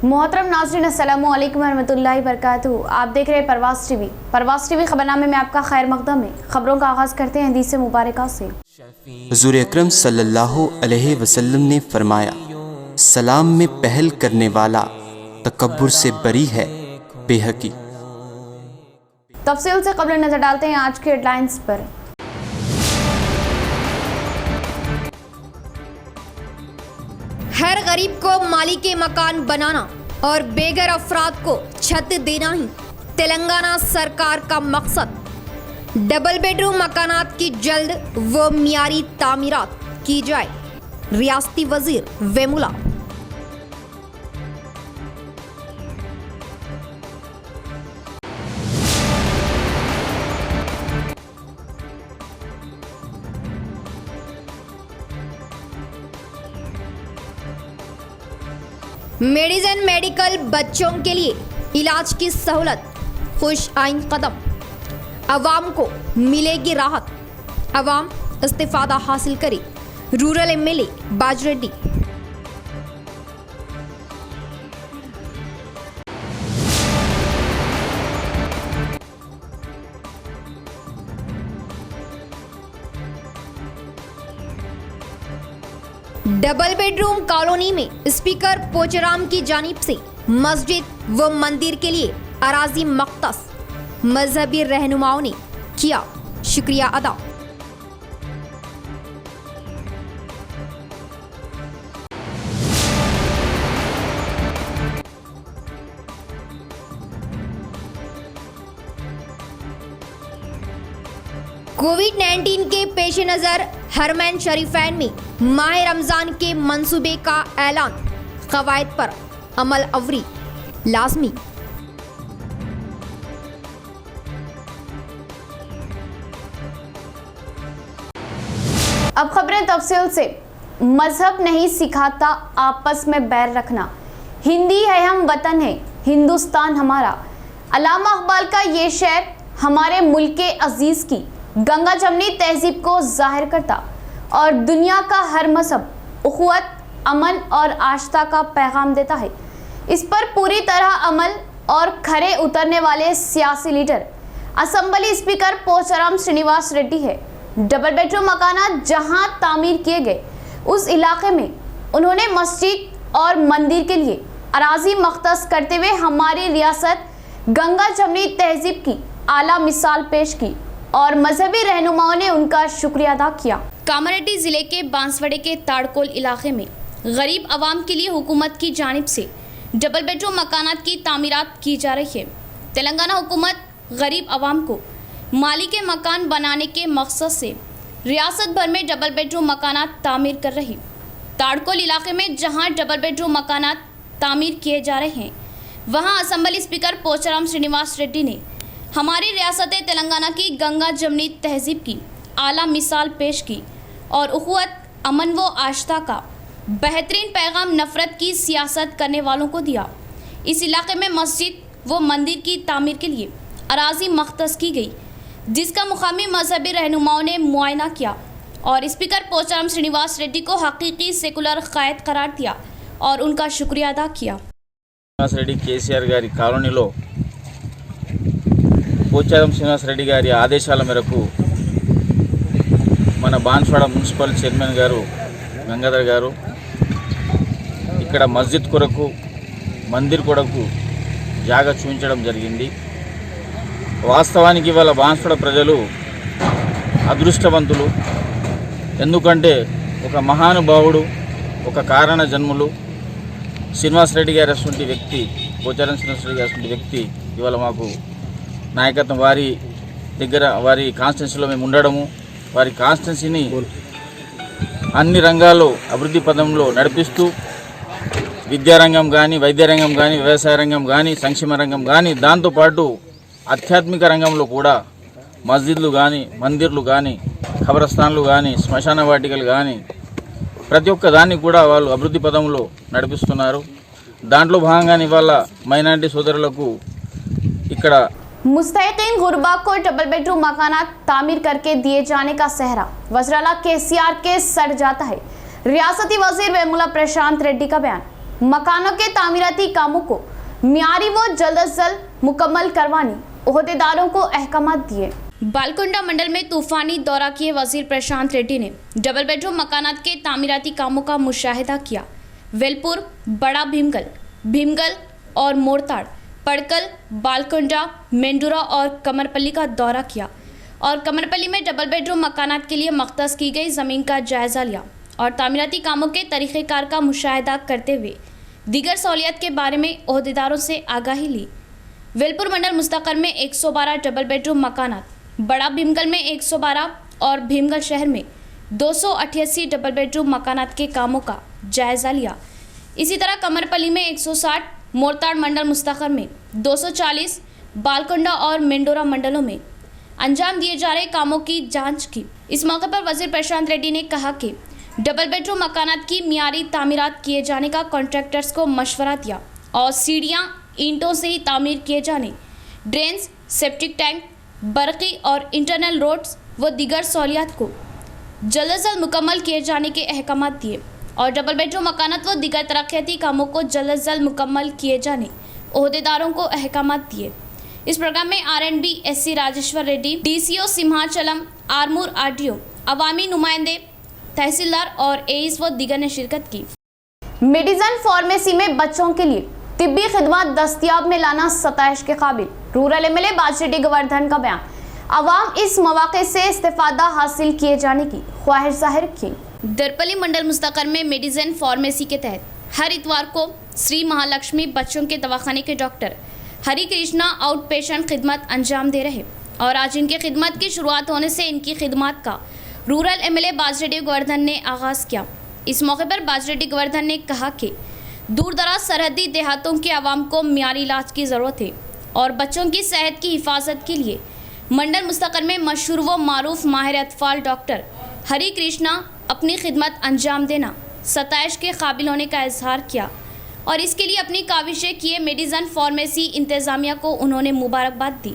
मोहतरम नाज़रीन, अस्सलामु अलैकुम वरहमतुल्लाहि वबरकातुहू। आप देख रहे हैं परवास टीवी खबरनामे में आपका खैर मकदम है। खबरों का आगाज़ करते हैं हदीस मुबारका से। हुज़ूर अकरम सल्लल्लाहु अलैहि वसल्लम ने फरमाया, सलाम में पहल करने वाला तकब्बुर से बरी है। बेहकी। तफसील से कबल नजर डालते हैं आज के हेडलाइंस पर। हर गरीब को मालिके मकान बनाना और बेघर अफराद को छत देना ही तेलंगाना सरकार का मकसद। डबल बेडरूम मकानात की जल्द व मियारी तामीरात की जाए। रियासती वजीर वेमुला। मेडिसन मेडिकल बच्चों के लिए इलाज की सहूलत, खुश आइन कदम। अवाम को मिलेगी राहत, अवाम इस्तिफादा हासिल करे। Rural MLA Bajireddy. Double bedroom colony में स्पीकर पोचराम की जानिब से मस्जिद व मंदिर के लिए अराजी मख्तस। मजहबी रहनुमाओं ने किया शुक्रिया अदा। कोविड-19 के पेश नज़र हरमैन शरीफैन में माह रमज़ान के मंसूबे का ऐलान। क़वायद पर अमल अवरी लाजमी। अब खबरें तफसील से। मजहब नहीं सिखाता आपस में बैर रखना, हिंदी है हम वतन है हिंदुस्तान हमारा। अल्लामा इकबाल का ये शेर हमारे मुल्क के अजीज़ की गंगा जमनी तहजीब को जाहिर करता और दुनिया का हर मजहब उखुवत, अमन और आस्था का पैगाम देता है। इस पर पूरी तरह अमल और खरे उतरने वाले सियासी leader assembly speaker Pocharam Srinivas Reddy है। डबल बेडरूम मकानात जहां तामीर किए गए उस इलाके में उन्होंने मस्जिद और मंदिर के लिए अराजी मख्तस करते हुए हमारी रियासत गंगा जमनी तहजीब की आला मिसाल पेश की और मजहबी रहनुमाओं ने उनका शुक्रिया अदा किया। कामारेड्डी जिले के बांसवाड़े के ताड़कोल इलाके में गरीब आवाम के लिए हुकूमत की जानिब से डबल बेडरूम मकानात की तामीरात की जा रही है। तेलंगाना हुकूमत गरीब आवाम को मालिके मकान बनाने के मकसद से रियासत भर में डबल बेडरूम मकानात तामीर कर रही। ताड़कोल इलाके में जहां डबल बेडरूम मकानात तामीर किए जा रहे हैं वहां असम्बली स्पीकर पोचाराम श्रीनिवास रेड्डी ने हमारी रियासत तेलंगाना की गंगा जमनी तहजीब की आला मिसाल पेश की और उखुवत, अमन व आस्था का बेहतरीन पैगाम नफ़रत की सियासत करने वालों को दिया। इस इलाके में मस्जिद व मंदिर की तामीर के लिए अराजी मख्तस की गई, जिसका मुकामी मजहबी रहनुमाओं ने मुआयना किया और स्पीकर पोचाराम श्रीनिवास रेड्डी को हकीकी सेकुलर कायद करार दिया और उनका शुक्रिया अदा किया। रेड्डी केसीआर गारी कालोनीलो పోచారం శ్రీనివాస్ రెడ్డి గారి ఆదేశాల మేరకు మన బాన్స్వాడ మున్సిపల్ చైర్మన్ గారు గంగాధర్ గారు ఇక్కడ మస్జిద్ కొరకు మందిర్ కొరకు జాగా చూపించడం జరిగింది। వాస్తవానికి ఇవాళ బాన్స్వాడ ప్రజలు అదృష్టవంతులు, ఎందుకంటే ఒక మహానుభావుడు, ఒక కారణ జన్ములు శ్రీనివాస్ రెడ్డి గారు అటువంటి వ్యక్తి, పోచారం శ్రీనివాస్ రెడ్డి గారు అటువంటి వ్యక్తి ఇవాళ మాకు నాయకత్వం, వారి దగ్గర వారి కాన్స్టిట్యున్సీలో మేము ఉండడము, వారి కాన్స్టిట్యున్సీని అన్ని రంగాల్లో అభివృద్ధి పదంలో నడిపిస్తూ విద్యారంగం కానీ, వైద్య రంగం కానీ, వ్యవసాయ రంగం కానీ, సంక్షేమ రంగం కానీ, దాంతోపాటు ఆధ్యాత్మిక రంగంలో కూడా మస్జిద్లు కానీ, మందిర్లు కానీ, ఖబరస్థాన్లు కానీ, శ్మశాన వాటికలు కానీ ప్రతి ఒక్క దాన్ని కూడా వాళ్ళు అభివృద్ధి పదంలో నడిపిస్తున్నారు। దాంట్లో భాగంగానే ఇవాళ మైనారిటీ సోదరులకు ఇక్కడ मुस्तहिकीन गुरबा को डबल बेडरूम मकानात तामीर करके दिए जाने का सहरा वज़राला केसीआर के सर जाता है। रियासती वजीर वेमुला प्रशांत रेड्डी का बयान। मकानों के तामीराती कामों को मियारी व जल्द अज जल्द मुकम्मल करवाने ओहदेदारों को अहकामात दिए। बालकुंडा मंडल में तूफानी दौरा किए वजीर प्रशांत रेड्डी ने डबल बेडरूम मकानात के तामीराती कामों का मुशाहिदा किया। वेलपुर, बड़ा भीमगल और मोरताड़, पड़कल, बालकुंडा, मेंडूरा और कमरपल्ली का दौरा किया और कमरपल्ली में डबल बेडरूम मकानात के लिए मख्तस की गई ज़मीन का जायज़ा लिया और तामीराती कामों के तरीक़ेकार का मुशाहिदा करते हुए दीगर सहूलियत के बारे में ओहदेदारों से आगाही ली। वेलपुर मंडल मुस्तक़र में 112 डबल बेडरूम मकानात, बड़ा भीमगल में 112 और भीमगल शहर में 288 डबल बेडरूम मकानात के कामों का जायज़ा लिया। इसी तरह कमरपल्ली में 160, मोरताड़ मंडल मुस्तक़र में 240, बालकुंडा और मेंडोरा मंडलों में अंजाम दिए जा रहे कामों की जांच की। इस मौके पर वजीर प्रशांत रेड्डी ने कहा कि डबल बेडरूम मकानात की मियारी तामीरात किए जाने का कॉन्ट्रैक्टर्स को मशवरा दिया और सीढ़ियाँ ईंटों से ही तामीर किए जाने, ड्रेन्स, सेप्टिक टैंक, बरक़ी और इंटरनल रोड्स व दीगर सहूलियात को जल्द अज जल्द मुकम्मल किए जाने के अहकामात दिए और डबल बेडरूम मकानात व दीगर तरक्याती कामों को जल्द अज जल्द मुकम्मल किए जाने ओहदेदारों को अहकामात दिए। इस प्रोग्राम में R&B SC Rajeshwar Reddy, DCO Simhachalam, Armoor RDO, अवामी नुमाइंदे, तहसीलदार और एईस व दीगर ने शिरकत की। मेडिसन फार्मेसी में बच्चों के लिए तिब्बी खिदमत दस्तियाब में लाना सताइश के काबिल, रूरल MLA बाजरेड्डी गोवर्धन का बयान। अवाम इस मौके से इस्तेफादा हासिल किए जाने की ख्वाहिश जाहिर की। दरपली मंडल मुस्तक़र में मेडिसन फार्मेसी के तहत हर इतवार को श्री महालक्ष्मी बच्चों के दवाखाने के डॉक्टर हरी कृष्णा आउट पेशेंट खिदमत अंजाम दे रहे और आज इनकी खिदमत की शुरुआत होने से इनकी खिदमत का रूरल MLA बाजरेड्डी गोवर्धन ने आगाज़ किया। इस मौके पर बाजरेड्डी गोवर्धन ने कहा कि दूर दराज सरहदी देहातों के आवाम को मियारी इलाज की ज़रूरत है और बच्चों की सेहत की हिफाजत के लिए मंडल मुस्तक़र में मशहूर व मारूफ माहिर अतफ़ाल डॉक्टर हरी कृष्णा अपनी खिदमत अंजाम देना सताइश के काबिल होने का इजहार किया और इसके लिए अपनी काविशें किए मेडिसन फार्मेसी इंतज़ामिया को उन्होंने मुबारकबाद दी।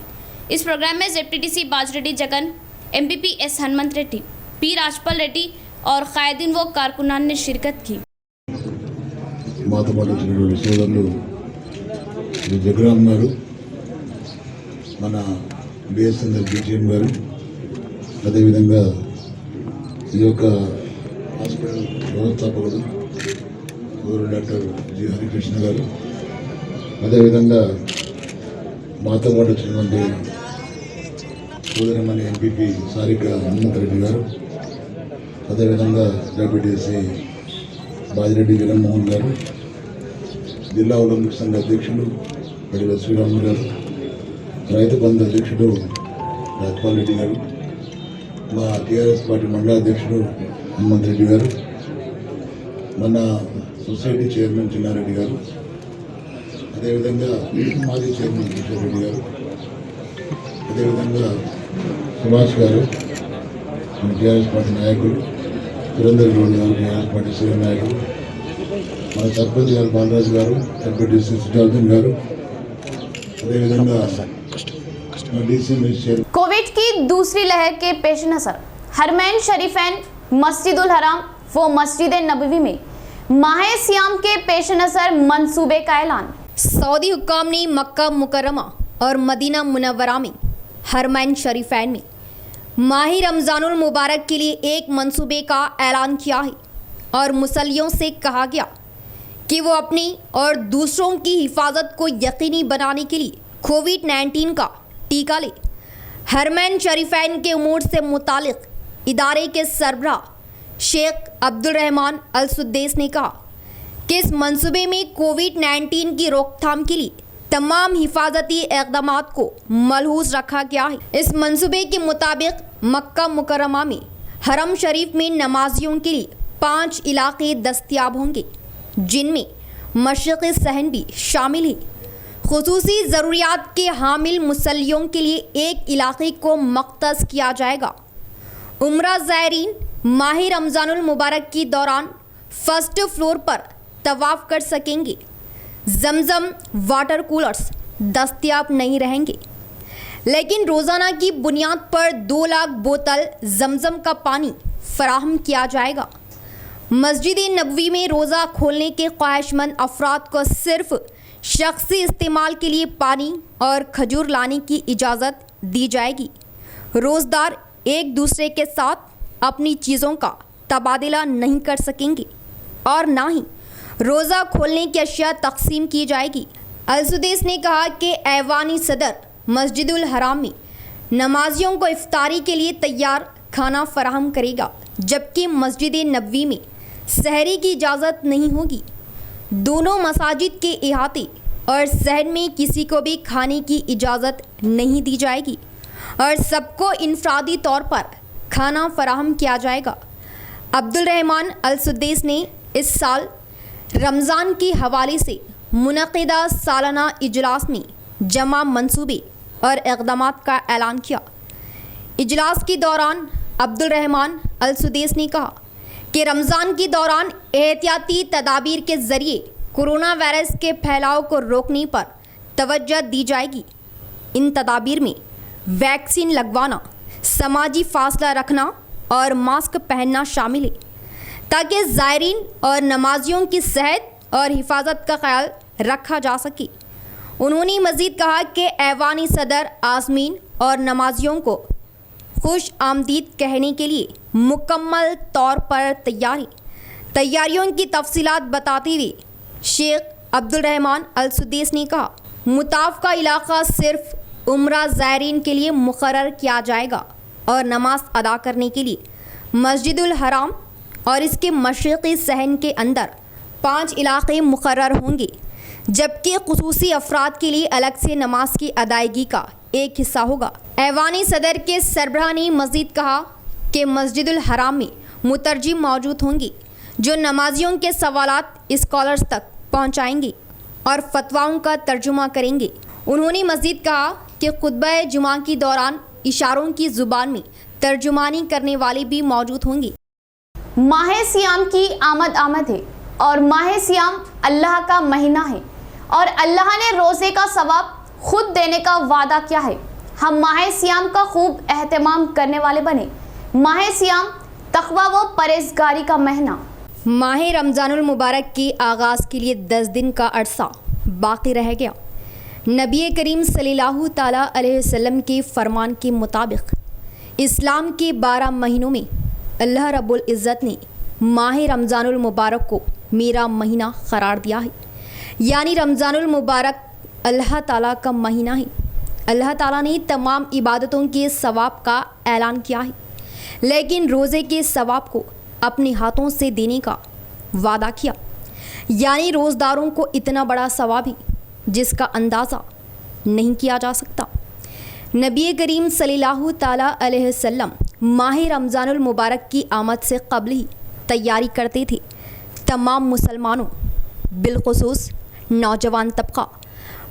इस प्रोग्राम में ZPTC बाजरेड्डी Jagan, MPP S Hanumant Reddy, P Rajpal Reddy और कायदीन व कारकुनान ने शिरकत की। जगराम गारू मन BSNL BGM गारू अदे विधंगा ఈ యొక్క హాస్పిటల్ వ్యవస్థాపకుడు డాక్టర్ జి హరికృష్ణ గారు, అదేవిధంగా మాతో పాటు వచ్చినటువంటి సోదరిమణి MPP సారిక హనుమంతరెడ్డి గారు, అదేవిధంగా డెప్యూటీసీ బాజిరెడ్డి జగన్మోహన్ గారు, జిల్లా ఒలింపిక్ సంఘ అధ్యక్షుడు గడిల శ్రీరాములు గారు, రైతు బంధు అధ్యక్షుడు రాజ్పాల్ రెడ్డి గారు, మా TRS పార్టీ మండలాధ్యక్షుడు హనుమంత్ రెడ్డి గారు, మన సొసైటీ చైర్మన్ చిన్నారెడ్డి గారు, అదేవిధంగా మాజీ చైర్మన్ కిషోర్ రెడ్డి గారు, అదేవిధంగా సుభాష్ గారు మన TRS పార్టీ నాయకులు, సురేందర్ గౌడ్ గారు TRS పార్టీ సీనియర్ నాయకులు, మన సర్పంచ్ గారు బాలరాజు గారు, DPTC సుజార్దన్ గారు, అదేవిధంగా कोविड की दूसरी लहर के पेश नजर हरमैन शरीफैन, मस्जिदुल हराम व मस्जिद नबवी में माह सियाम के पेश नजर मंसूबे का ऐलान। सऊदी हुक्काम ने मक्का मुकर्रमा और मदीना मुनव्वरा में हरमैन शरीफैन में माह रमज़ानुल मुबारक के लिए एक मंसूबे का ऐलान किया है और मुसल्लियों से कहा गया कि वो अपनी और दूसरों की हिफाजत को यकीनी बनाने के लिए कोविड-19 का टीका ले। हरमैन शरीफैन के उमूर से मुतालिक इदारे के सरबराह शेख अब्दुल रहमान अल सुद्देस ने कहा कि इस मंसूबे में कोविड-19 की रोकथाम के लिए तमाम हिफाजती इक़दामात को मलहूज़ रखा गया है। इस मंसूबे के मुताबिक मक्का मुकर्रमा में हरम शरीफ में नमाजियों के लिए 5 इलाके दस्तयाब होंगे, जिनमें मशरिक़ी सहन भी शामिल है। खुसूसी ज़रूरियात के हामिल मुसल्लियों के लिए एक इलाके को मख्तस किया जाएगा। उम्रा ज़ायरीन माह रमज़ानुल मुबारक के दौरान फर्स्ट फ्लोर पर तवाफ़ कर सकेंगे। जमजम वाटर कूलर्स दस्तयाब नहीं रहेंगे, लेकिन रोज़ाना की बुनियाद पर 2 लाख बोतल जमजम का पानी फराहम किया जाएगा। मस्जिद नबवी में रोज़ा खोलने के ख्वाहिशमंद अफराद को सिर्फ शख्सी इस्तेमाल के लिए पानी और खजूर लाने की इजाज़त दी जाएगी। रोज़दार एक दूसरे के साथ अपनी चीज़ों का तबादला नहीं कर सकेंगे और ना ही रोज़ा खोलने की अशिया तकसीम की जाएगी। अल-सुदैस ने कहा कि ऐवानी सदर मस्जिदुल हराम में नमाजियों को इफ्तारी के लिए तैयार खाना फराहम करेगा, जबकि मस्जिद नबवी में सहरी की इजाज़त नहीं होगी। दोनों मसाजिद के इहाते और शहर में किसी को भी खाने की इजाज़त नहीं दी जाएगी और सबको इनफरादी तौर पर खाना फराहम किया जाएगा। अब्दुल रहमान अल-सुदैस ने इस साल रमज़ान के हवाले से मुनक़िदा सालाना इजलास में जमा मंसूबे और इक़दामात का ऐलान किया। इजलास के दौरान अब्दुल रहमान अल-सुदैस ने कहा कि रमज़ान के दौरान एहतियाती तदाबीर के ज़रिए कोरोना वायरस के फैलाव को रोकने पर तवज्जो दी जाएगी। इन तदाबीर में वैक्सीन लगवाना, समाजी फासला रखना और मास्क पहनना शामिल है, ताकि ज़ायरीन और नमाजियों की सेहत और हिफाजत का ख्याल रखा जा सके। उन्होंने मज़ीद कहा कि ऐवानी सदर आज़मीन और नमाजियों को खुश आमदीद कहने के लिए मुकम्मल तौर पर तैयारियों की तफसीलात बताते हुए शेख अब्दुल रहमान अल-सुदैस ने कहा, मुताफ़का इलाक़ा सिर्फ उम्रा ज़ायरीन के लिए मुक़र्रर किया जाएगा और नमाज अदा करने के लिए मस्जिदुल हराम और इसके मशरिक़ी सहन के अंदर 5 इलाक़े मुक़र्रर होंगे, जबकि ख़ुसूसी अफराद के लिए अलग से नमाज की अदायगी का एक हिस्सा होगा। ऐवानी सदर के सरबराह ने मज़ीद कहा कि मस्जिदुल हराम में मुतरजिम मौजूद होंगे जो नमाजियों के सवालात स्कॉलर्स तक पहुंचाएंगे और फतवाओं का तर्जुमा करेंगे। उन्होंने मज़ीद कहा कि खुतबा जुमा के दौरान इशारों की ज़ुबान में तर्जुमानी करने वाले भी मौजूद होंगे। माह सियाम की आमद है और माह सियाम अल्लाह का महीना है और अल्लाह ने रोज़े का सवाब खुद देने का वादा किया है। हम माह सियाम का खूब एहतमाम करने वाले बने। माह सियाम तक़वा व परहेज़गारी का महीना। माह रमज़ानुल मुबारक के आगाज़ के लिए 10 दिन का अरसा बाकी रह गया। नबी करीम सल्लल्लाहु ताला अलैहि वसल्लम के फरमान के मुताबिक इस्लाम के 12 महीनों में अल्लाह रब्बुल इज़्ज़त ने माह रमज़ानुल मुबारक को मेरा महीना क़रार दिया है। यानी रमज़ानुल मुबारक अल्लाह ताला का महीना है। अल्लाह ताला ने तमाम इबादतों के सवाब का ऐलान किया है, लेकिन रोज़े के सवाब को अपने हाथों से देने का वादा किया। यानी रोज़दारों को इतना बड़ा सवाब है जिसका अंदाज़ा नहीं किया जा सकता। नबी करीम सल्लल्लाहु ताला अलैहि वसल्लम माह रमज़ानुल मुबारक की आमद से क़ब्ल ही तैयारी करते थे। तमाम मुसलमानों बिलख़ुसूस नौजवान तबका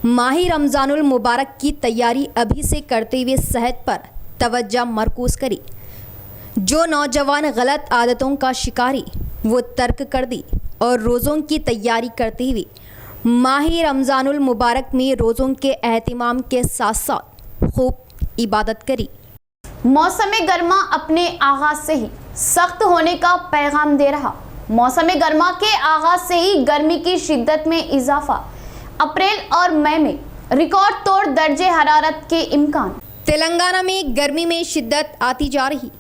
माह रमज़ानुल मुबारक की तैयारी अभी से करते हुए सेहत पर तवज्जो मरकूज़ करे। जो नौजवान गलत आदतों का शिकार है वो तर्क कर दे और रोज़ों की तैयारी करते हुए माह रमज़ानुल मुबारक में रोज़ों के एहतिमाम के साथ साथ खूब इबादत करे। मौसम गर्मा अपने आगाज़ से ही सख्त होने का पैगाम दे रहा। मौसम गर्मा के आगाज़ से ही गर्मी की शिद्दत में इजाफा। अप्रैल और मई में रिकॉर्ड तोड़ दर्जे हरारत के इम्कान। तेलंगाना में गर्मी में शिद्दत आती जा रही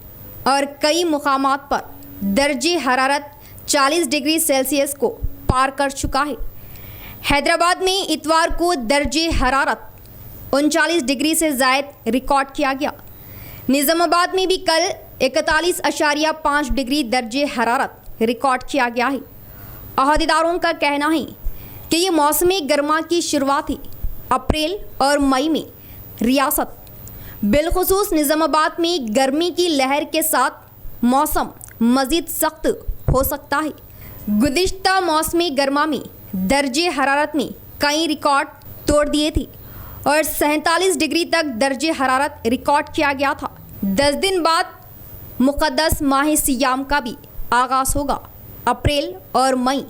और कई मुकामात पर दर्जे हरारत 40 डिग्री सेल्सियस को पार कर चुका है। हैदराबाद में इतवार को दर्जे हरारत 39 डिग्री से ज़ायद रिकॉर्ड किया गया। निज़ामाबाद में भी कल 41.5 डिग्री दर्जे हरारत रिकॉर्ड किया गया है। अहदेदारों का कहना है कि ये मौसम गर्मा की शुरुआत है। अप्रैल और मई में रियासत बिलखुसूस निज़ामाबाद में गर्मी की लहर के साथ मौसम मज़ीद सख्त हो सकता है। गुज़िश्ता मौसम गर्मा में दर्जे हरारत में कई रिकॉर्ड तोड़ दिए थे और 47 डिग्री तक दर्जे हरारत रिकॉर्ड किया गया था। 10 दिन बाद मुक़द्दस माह सियाम का भी आगाज़ होगा। अप्रैल और मई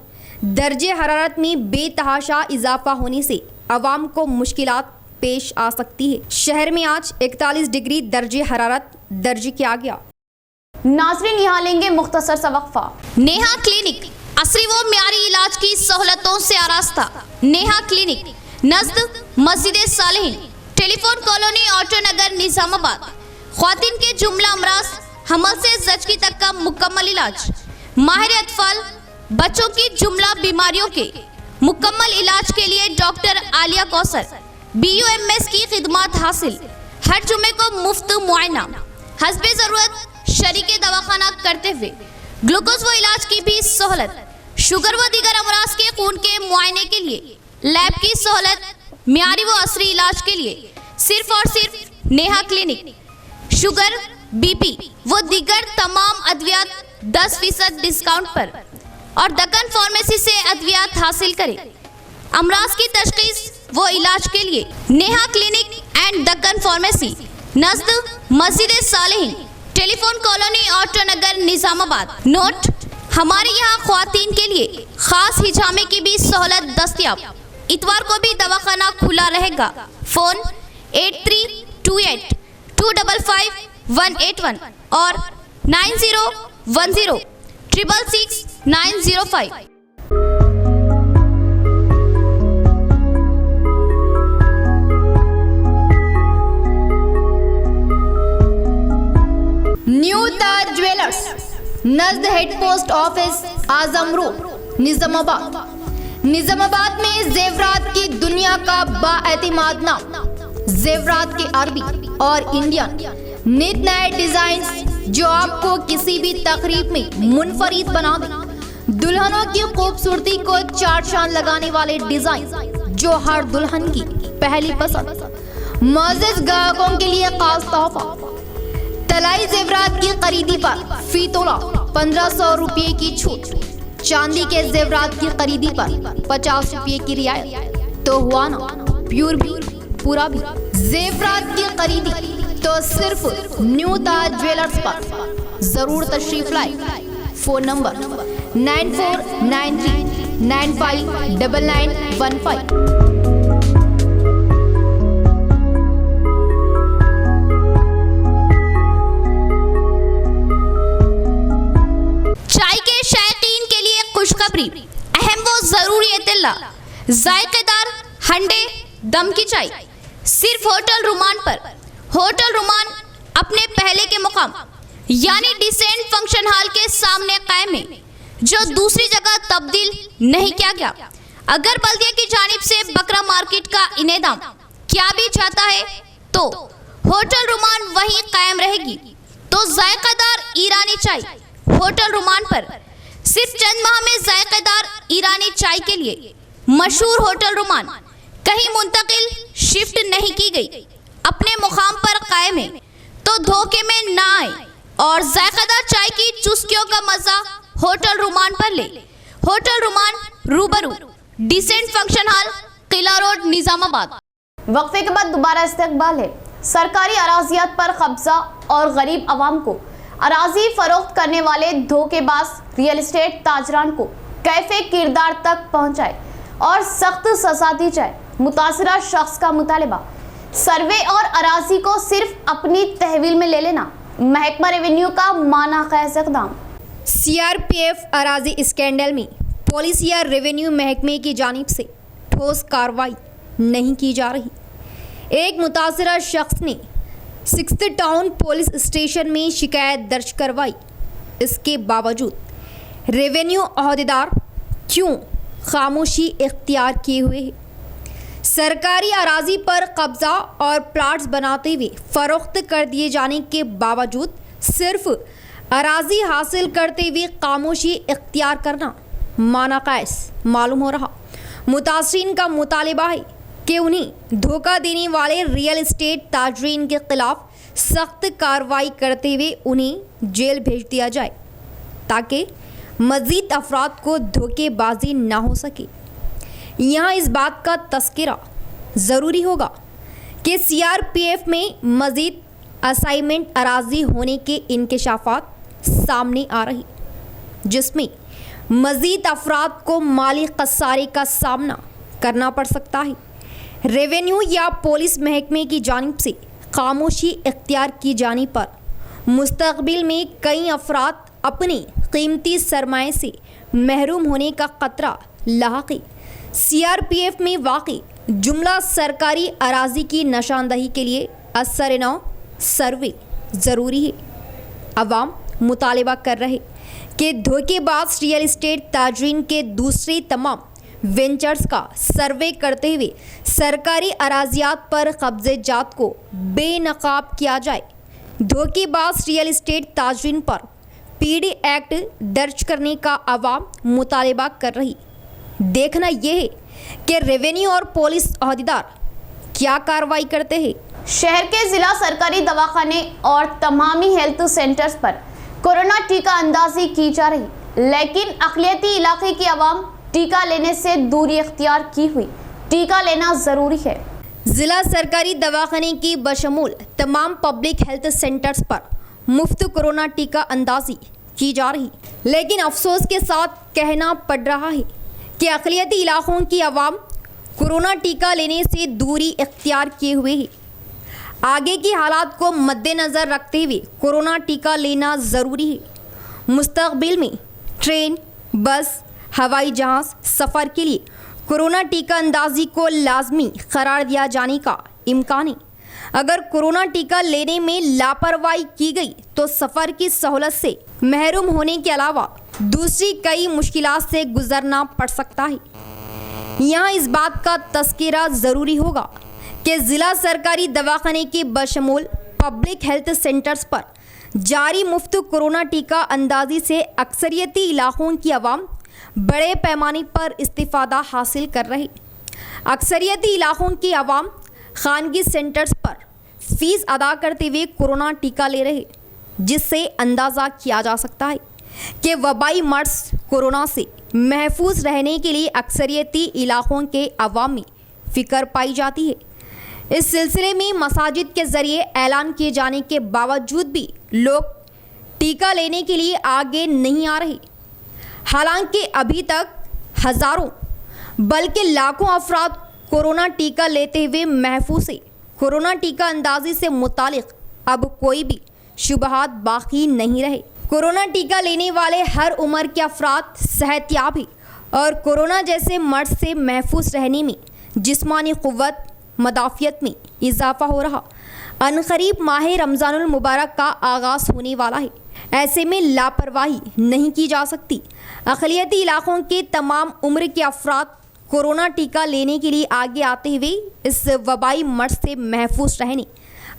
दर्जे हरारत में बेतहाशा इजाफा होने से आवाम को मुश्किलात पेश आ सकती है। शहर में आज 41 डिग्री दर्जे हरारत दर्ज किया गया। नाजरीन यहाँ लेंगे मुख्तसर सा वक्फा। नेहा क्लिनिक असली व म्यारी इलाज की सहूलतों से आरास्ता। नेहा क्लिनिक नज़द मस्जिद Saleheen, telephone colony, auto Nagar, Nizamabad. ख्वातीन के जुमला अमराज, हमल से जचकी तक का मुकम्मल इलाज। माहिर अतफाल, बच्चों की जुमला बीमारियों के मुकम्मल इलाज के लिए डॉक्टर आलिया कौसर BUMS की खिदमत हासिल। हर जुमे को मुफ्त मुआयना, हस्बे ज़रूरत शरीके दवाखाना करते हुए ग्लूकोज व इलाज की भी सहूलत। शुगर व दीगर अमराज के खून के मुआयने के लिए लैब की सहूलत। म्यारी व असरी इलाज के लिए सिर्फ और सिर्फ नेहा क्लिनिक। शुगर, BP व दीगर तमाम अद्वियात 10% डिस्काउंट पर और दक्कन फार्मेसी से अद्वियात हासिल करें। अमराज की तशखीस वो इलाज के लिए Neha clinic and Deccan pharmacy, नज़द मस्जिद Saleheen, telephone colony, auto Nagar, Nizamabad. Note, हमारे यहाँ ख्वातीन के लिए खास हिजामे की भी सहूलत दस्तयाब। इतवार को भी दवाखाना खुला रहेगा। फोन 8328 255 181 और 9010 666 905। न्यू ताज ज्वेलर्स, नज़द हेड पोस्ट ऑफिस, आजम रोड, निजामाबाद। निजामाबाद में जेवरात की दुनिया का बाएतिमाद नाम। जेवरात के अरबी और इंडियन नित नए डिजाइन जो आपको किसी भी तकरीब में मुनफरिद बना दे। दुल्हनों की खूबसूरती को चार चांद लगाने वाले डिजाइन जो हर दुल्हन की पहली पसंद। मुअज़्ज़ज़ ग्राहकों के लिए खास तोहफा, तलाई जेवरात की खरीदी पर फी तोला 1500 रुपये की छूट। चांदी के जेवरात की खरीदी पर 50 रुपये की रियायत। तो हुआ ना प्योर भी पूरा भी। जेवरात की खरीदी तो सिर्फ न्यू ताज ज्वेलर्स पर जरूर तशरीफ लाए। Phone number 9493 959915। खुशखबरी, अहम वो जरूरी इत्तला, जायकेदार हंडे दम की चाय सिर्फ होटल रुमान पर। होटल रुमान अपने पहले के मुकाम यानी डिसेंट फंक्शन हॉल के सामने कायम है, जो दूसरी जगह तब्दील नहीं किया गया। अगर बल्दिया की जानिब से बकरा मार्केट का इनेदाम क्या भी चाहता है तो होटल रुमान वहीं कायम रहेगी। तो जायकेदार ईरानी चाय होटल रुमान पर सिर्फ चंद माह में जायकेदार ईरानी चाय के लिए मशहूर होटल रुमान कहीं मुंतकिल शिफ्ट नहीं की गई, अपने मुकाम पर कायम है। तो धोखे में ना आए और जायकेदार चाय की चुस्कियों का मजा होटल रुमान पर ले। होटल रुमान, रूबरू डिसेंट फंक्शन हॉल, किला रोड, निजामाबाद। वक्फे के बाद दोबारा इस्तकबाल है। सरकारी अराजियात पर कब्जा और गरीब आवाम को अराजी फरोख्त करने वाले धोखेबाज रियल एस्टेट ताजरान को कैफे किरदार तक पहुंचाए और सख्त सजा दी जाए। मुतासिरा शख्स का मुतालिबा, सर्वे और अराजी को सिर्फ अपनी तहवील में ले लेना। महकमा रेवेन्यू का माना खैज इक़दाम। CRPF अराजी स्कैंडल में पुलिस या रेवेन्यू महकमे की जानिब से ठोस कार्रवाई नहीं की जा रही। एक मुतासिरा शख्स ने 6th टाउन पुलिस स्टेशन में शिकायत दर्ज करवाई। इसके बावजूद रेवेन्यू अहदेदार क्यों खामोशी इख्तियार किए हुए हैं? सरकारी अराजी पर कब्जा और प्लाट्स बनाते हुए फरोख्त कर दिए जाने के बावजूद सिर्फ अराजी हासिल करते हुए खामोशी इख्तियार करना मानाकायस मालूम हो रहा। मुतासरीन का मुतालिबा है कि उन्हें धोखा देने वाले रियल एस्टेट ताजरीन के खिलाफ सख्त कार्रवाई करते हुए उन्हें जेल भेज दिया जाए ताकि मज़ीद अफराद को धोखेबाजी ना हो सके। यहाँ इस बात का तस्करा ज़रूरी होगा कि CRPF में मज़ीद असाइनमेंट अराजी होने के इंकशाफात सामने आ रही, जिसमें मज़ीद अफराद को माली खसारे का सामना करना पड़ सकता है। रेवेन्यू या पुलिस महकमे की जानिब से खामोशी इख्तियार की जाने पर मुस्तकबिल में कई अफराद अपने कीमती सरमाए से महरूम होने का खतरा लाहिक है। CRPF में वाक़ई जुमला सरकारी अराजी की निशानदही के लिए असर-ए-नौ सर्वे ज़रूरी है। अवाम मुतालबा कर रहे कि धोखेबाज रियल इस्टेट ताजरीन के दूसरे तमाम वेंचर्स का सर्वे करते हुए सरकारी अराजियात पर कब्जे जात को बेनकाब किया जाए। धोखेबाज रियल इस्टेट ताजरीन पर PD एक्ट दर्ज करने का अवाम मुतालबा कर रही। देखना यह है कि रेवेन्यू और पुलिस अहदेदार क्या कार्रवाई करते हैं। शहर के जिला सरकारी दवाखाने और तमामी हेल्थ सेंटर्स पर कोरोना टीका अंदाजी की जा रही, लेकिन अक़लियती इलाके की आवाम टीका लेने से दूरी इख्तियार की हुई। टीका लेना ज़रूरी है। जिला सरकारी दवाखाने की बशमूल तमाम पब्लिक हेल्थ सेंटर्स पर मुफ्त कोरोना टीका अंदाजी की जा रही, लेकिन अफसोस के साथ कहना पड़ रहा है कि अक़लियती इलाकों की आवाम कोरोना टीका लेने से दूरी इख्तियार किए हुए है। आगे की हालात को मद्देनज़र रखते हुए कोरोना टीका लेना ज़रूरी है। मुस्तकबिल में ट्रेन, बस, हवाई जहाज़ सफ़र के लिए कोरोना टीका अंदाजी को लाजमी करार दिया जाने का इम्कान है। अगर कोरोना टीका लेने में लापरवाही की गई तो सफ़र की सहूलत से महरूम होने के अलावा दूसरी कई मुश्किलात से गुजरना पड़ सकता है। यहाँ इस बात का तज़किरा ज़रूरी होगा कि ज़िला सरकारी दवाखाने के बशमूल पब्लिक हेल्थ सेंटर्स पर जारी मुफ्त कोरोना टीका अंदाजी से अक्सरियती इलाकों की आवाम बड़े पैमाने पर इस्तिफ़ादा हासिल कर रही। अक्सरियती इलाकों की आवाम खानगी सेंटर्स पर फ़ीस अदा करते हुए कोरोना टीका ले रहे, जिससे अंदाज़ा किया जा सकता है कि वबाई मर्स कोरोना से महफूज रहने के लिए अक्सरियती इलाकों के अवाम में फ़िक्र पाई जाती है। इस सिलसिले में मसाजिद के ज़रिए ऐलान किए जाने के बावजूद भी लोग टीका लेने के लिए आगे नहीं आ रहे। हालांकि अभी तक हज़ारों बल्कि लाखों अफराद कोरोना टीका लेते हुए महफूज है। कोरोना टीका अंदाजी से मुतालिक अब कोई भी शुबहात बाकी नहीं रहे। कोरोना टीका लेने वाले हर उम्र के अफराद सेहतयाब है और कोरोना जैसे मर्ज से महफूज रहने में जिस्मानी क़ुव्वत मदाफ़ियत में इजाफ़ा हो रहा। अनक़रीब माह रमज़ानुल मुबारक का आगाज़ होने वाला है। ऐसे में लापरवाही नहीं की जा सकती। अक़लियती इलाकों के तमाम उम्र के अफराद कोरोना टीका लेने के लिए आगे आते हुए इस वबाई मर्ज से महफूज रहने,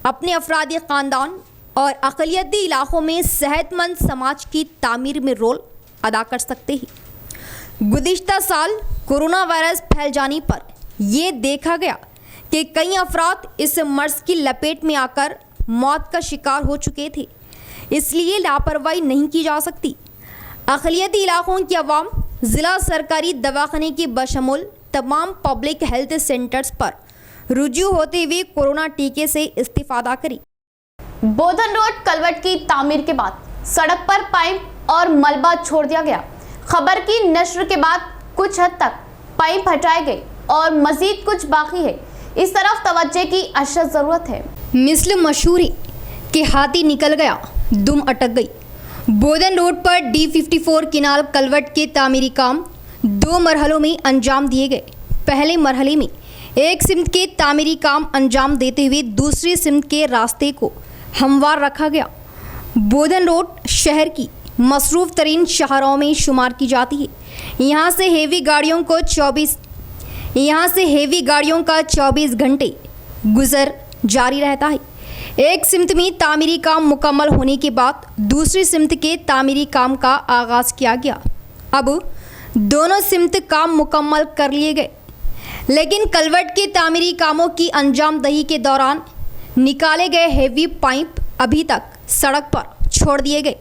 अपने अफरादी ख़ानदान और अक़लियती इलाकों में सेहतमंद समाज की तामीर में रोल अदा कर सकते हैं। गुज़िश्ता साल कोरोना वायरस फैल जाने पर यह देखा गया कि कई अफराद इस मर्ज की लपेट में आकर मौत का शिकार हो चुके थे। इसलिए लापरवाही नहीं की जा सकती। अक़लियती इलाकों की आवाम ज़िला सरकारी दवाखाने के बशमूल तमाम पब्लिक हेल्थ सेंटर्स पर रुजू होते हुए कोरोना टीके से इस्तिफ़ादा करें। बोधन रोड कलवट की तामीर के बाद सड़क पर पाइप और मलबा छोड़ दिया गया। खबर की नश्र के बाद कुछ हद तक पाइप हटाए गए और मजीद कुछ बाकी है। इस तरफ तवज्जो की अशद ज़रूरत है। मिसल मशहूर है कि हाथी निकल गया, दुम अटक गई। बोधन रोड पर D54 किनाल कलवट के तामीरी काम 2 मरहलों में अंजाम दिए गए। पहले मरहले में एक सिमत के तामीरी काम अंजाम देते हुए दूसरी सिमत के रास्ते को हमवार रखा गया। बोधन रोड शहर की मसरूफ़ तरीन शहरों में शुमार की जाती है। यहाँ से हेवी गाड़ियों का 24 घंटे गुजर जारी रहता है। एक सिमत में तामीरी काम मुकम्मल होने के बाद दूसरी सिमत के तामीरी काम का आगाज़ किया गया। अब दोनों सिमत काम मुकम्मल कर लिए गए, लेकिन कलवट के तामीरी कामों की अंजामदही के दौरान निकाले गए हेवी पाइप अभी तक सड़क पर छोड़ दिए गए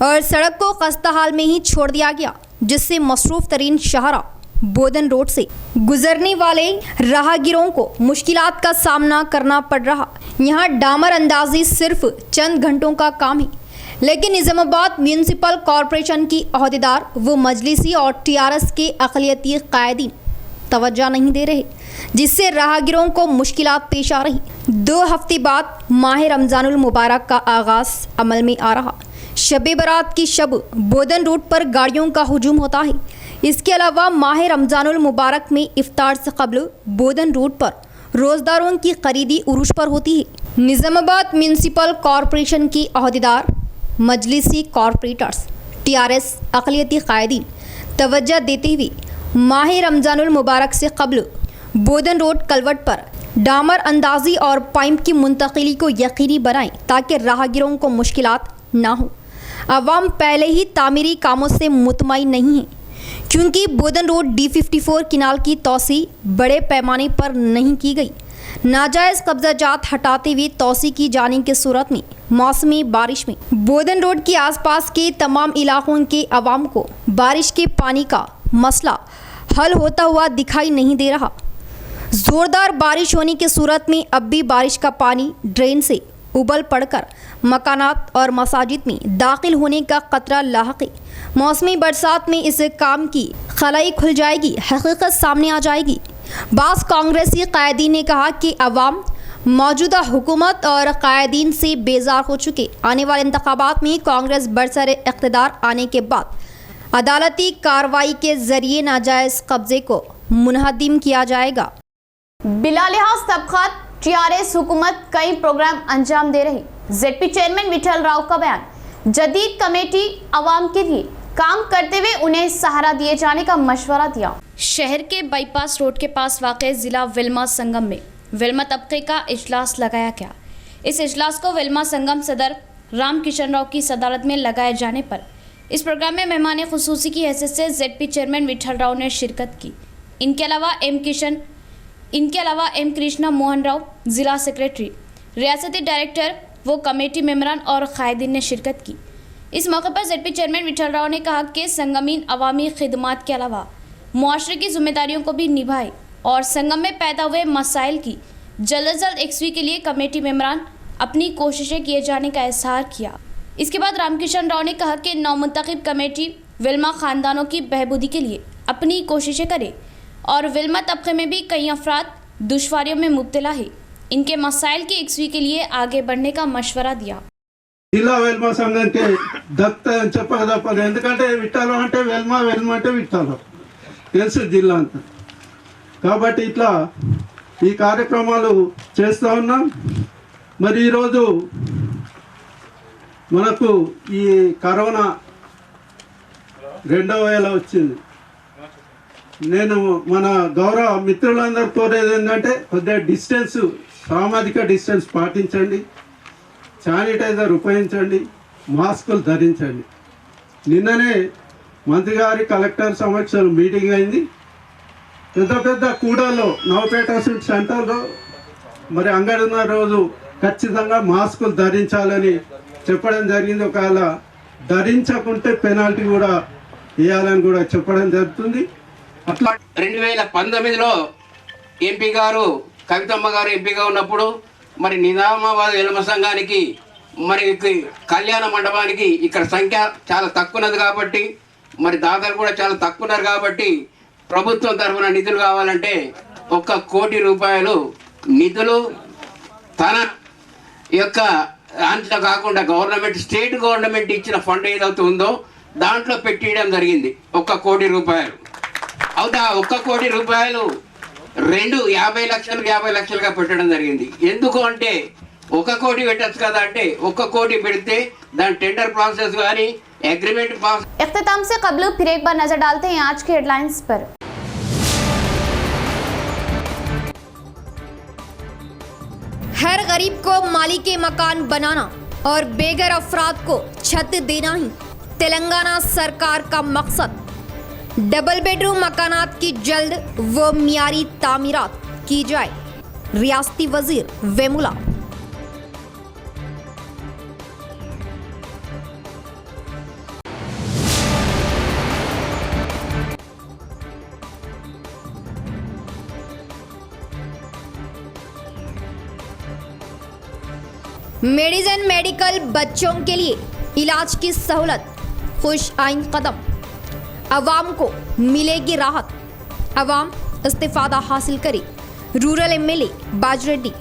और सड़क को खस्ता हाल में ही छोड़ दिया गया, जिससे मसरूफ़ तरीन शहरा बोधन रोड से गुजरने वाले राहगीरों को मुश्किलात का सामना करना पड़ रहा। यहाँ डामर अंदाजी सिर्फ चंद घंटों का काम है, लेकिन निज़ामाबाद म्यूनसिपल कॉरपोरेशन की अहदेदार व मजलिसी और TRS के अक़लियती कायदीन तवज्जो नहीं दे रहे, जिससे राहगीरों को मुश्किलात पेश आ रही। 2 हफ्ते बाद माह रमज़ानुल मुबारक का आगाज़ अमल में आ रहा। शब बारात की शब बोधन रोड पर गाड़ियों का हुजूम होता है। इसके अलावा माह रमज़ानुल मुबारक में इफ्तार से कबल बोधन रोड पर रोज़दारों की खरीदी उरूज पर होती है। निज़ामाबाद म्यूनसिपल कॉरपोरेशन के अहदेदार, मजलिसी कॉरपोरेटर्स, TRS अक़लियती क़ायदीन तवज्जो देते हुए माह रमज़ानुल मुबारक से कबल बोधन रोड कलवट पर डामर अंदाजी और पाइप की मुंतकिली को यकीनी बनाएं ताकि राहगीरों को मुश्किलात ना हो। अवाम पहले ही तामीरी कामों से मुतमईन नहीं है क्योंकि बोधन रोड D54 किनाल की तोसी बड़े पैमाने पर नहीं की गई। नाजायज़ कब्जाजात हटाते हुए तोसी की जाने की सूरत में मौसमी बारिश में बोधन रोड के आसपास के तमाम इलाकों के अवाम को बारिश के पानी का मसला हल होता हुआ दिखाई नहीं दे रहा। ज़ोरदार बारिश होने की सूरत में अब भी बारिश का पानी ड्रेन से उबल पड़कर मकानात और मसाजिद में दाखिल होने का खतरा लाहक है। मौसमी बरसात में इस काम की खलाई खुल जाएगी, हकीकत सामने आ जाएगी। बास कांग्रेसी कायदीन ने कहा कि अवाम मौजूदा हुकूमत और कायदीन से बेजार हो चुके। आने वाले इंतखाबात में कांग्रेस बरसर इक़्तिदार आने के बाद अदालती कार्रवाई के जरिए नाजायज़ कब्जे को मुनहदिम किया जाएगा। बिलालिहाज तबक़ात TRS हुकूमत कई प्रोग्राम अंजाम दे रही। ZP चेयरमैन विठल राव का बयान। जदीद कमेटी अवाम के लिए काम करते हुए उन्हें सहारा दिए जाने का मशवरा दिया। शहर के बाईपास रोड के पास वाक़ ज़िला विल्मा संगम में विल्मा तबके का इजलास लगाया गया। इस इजलास को विल्मा संगम सदर राम किशन राव की सदारत में लगाए जाने पर इस प्रोग्राम में मेहमान खुसूसी की हैसियत से ZP चेयरमैन विठल राव ने शिरकत की। इनके अलावा एम कृष्णा मोहन राव, ज़िला सेक्रेटरी, रियासती डायरेक्टर वो कमेटी मेम्बरान और कायदीन ने शिरकत की। इस मौके पर ZP चेयरमैन विठल राव ने कहा कि संगमीन अवामी खिदमात के अलावा मुआशरे की जिम्मेदारियों को भी निभाए और संगम में पैदा हुए मसाइल की जल्द अज जल्द यकसुई के लिए कमेटी मेम्बरान अपनी कोशिशें किए जाने का इज़हार किया। इसके बाद रामकिशन राव ने कहा कि नौमुंतखब कमेटी विल्मा ख़ानदानों की बहबूदी के लिए अपनी कोशिशें करे और विल्मा तबके में भी कई अफराद दुश्वारियों में मुब्तला है, इनके मसाइल की यकसुई के लिए आगे बढ़ने का मशवरा दिया। జిల్లా వెల్మా సంఘంకి దత్త అని చెప్పక తప్పదు. ఎందుకంటే విట్టాలో అంటే వెల్మా, వెల్మా అంటే విట్టాలో తెలుసు జిల్లా అంతా. కాబట్టి ఇట్లా ఈ కార్యక్రమాలు చేస్తూ ఉన్నాం. మరి ఈరోజు మనకు ఈ కరోనా 2వ వేళ వచ్చింది. నేను మన గౌరవ మిత్రులందరూ కోరేది ఏంటంటే కొద్దిగా డిస్టెన్స్, సామాజిక డిస్టెన్స్ పాటించండి, శానిటైజర్ ఉపయోగించండి, మాస్కులు ధరించండి. నిన్ననే మంత్రి గారి కలెక్టర్ సమక్షంలో మీటింగ్ అయింది. పెద్ద పెద్ద కూడల్లో నవపేట సిటీ సెంటర్లో మరి అంగడి ఉన్న రోజు ఖచ్చితంగా మాస్కులు ధరించాలని చెప్పడం జరిగింది. ఒకవేళ ధరించకుంటే పెనాల్టీ కూడా వేయాలని కూడా చెప్పడం జరుగుతుంది. అట్లా 2019లో ఎంపీ గారు కవితమ్మ గారు ఎంపీగా ఉన్నప్పుడు మరి నిజామాబాద్ వెల్మ సంఘానికి మరి కళ్యాణ మండపానికి ఇక్కడ సంఖ్య చాలా తక్కువన్నది కాబట్టి మరి దాతలు కూడా చాలా తక్కువన్నారు కాబట్టి ప్రభుత్వం తరఫున నిధులు కావాలంటే 1 కోటి రూపాయలు నిధులు తన యొక్క దాంట్లో కాకుండా గవర్నమెంట్, స్టేట్ గవర్నమెంట్ ఇచ్చిన ఫండ్ ఏదైతే ఉందో దాంట్లో పెట్టియడం జరిగింది 1 కోటి రూపాయలు. అవుతా 1 కోటి రూపాయలు 50 లక్షలుగా పెట్టడం జరిగింది. ఎందుకు అంటే 1 కోటి పెట్టచ్చు కదా అంటే 1 కోటి పెడితే దాని టెండర్ ప్రాసెస్ కానీ एग्रीमेंट पास। इख्तिताम से कबल फिर एक बार नजर डालते हैं आज के हेडलाइंस पर। हर गरीब को माली के मकान बनाना और बेघर अफराद को छत देना ही तेलंगाना सरकार का मकसद। डबल बेडरूम मकानात की जल्द व मियारी तामीरात की जाए। रियासती वजीर वेमुला। मेडिसन मेडिकल बच्चों के लिए इलाज की सहूलत, खुश आइन कदम। अवाम को मिलेगी राहत, अवाम इस्तिफादा हासिल करे। Rural MLA Bajireddy.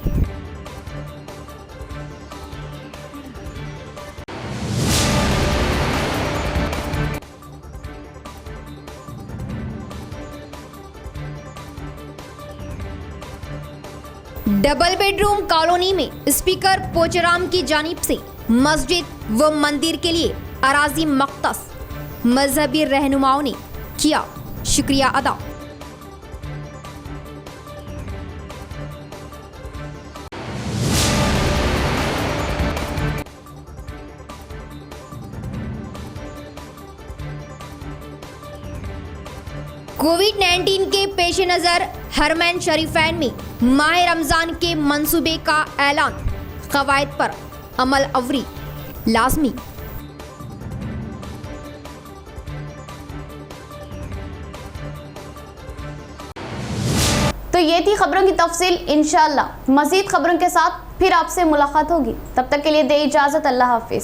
Double bedroom colony में स्पीकर पोचराम की जानिब से मस्जिद व मंदिर के लिए अराजी मख्तस, मजहबी रहनुमाओं ने किया शुक्रिया अदा। कोविड-19 के पेश नज़र हरमैन शरीफैन में माह रमज़ान के मंसूबे का ऐलान, क़वायद पर अमल अवरी लाजमी। तो ये थी खबरों की तफसील। इंशाअल्लाह मज़ीद खबरों के साथ फिर आपसे मुलाकात होगी। तब तक के लिए दे इजाज़त। अल्लाह हाफिज़।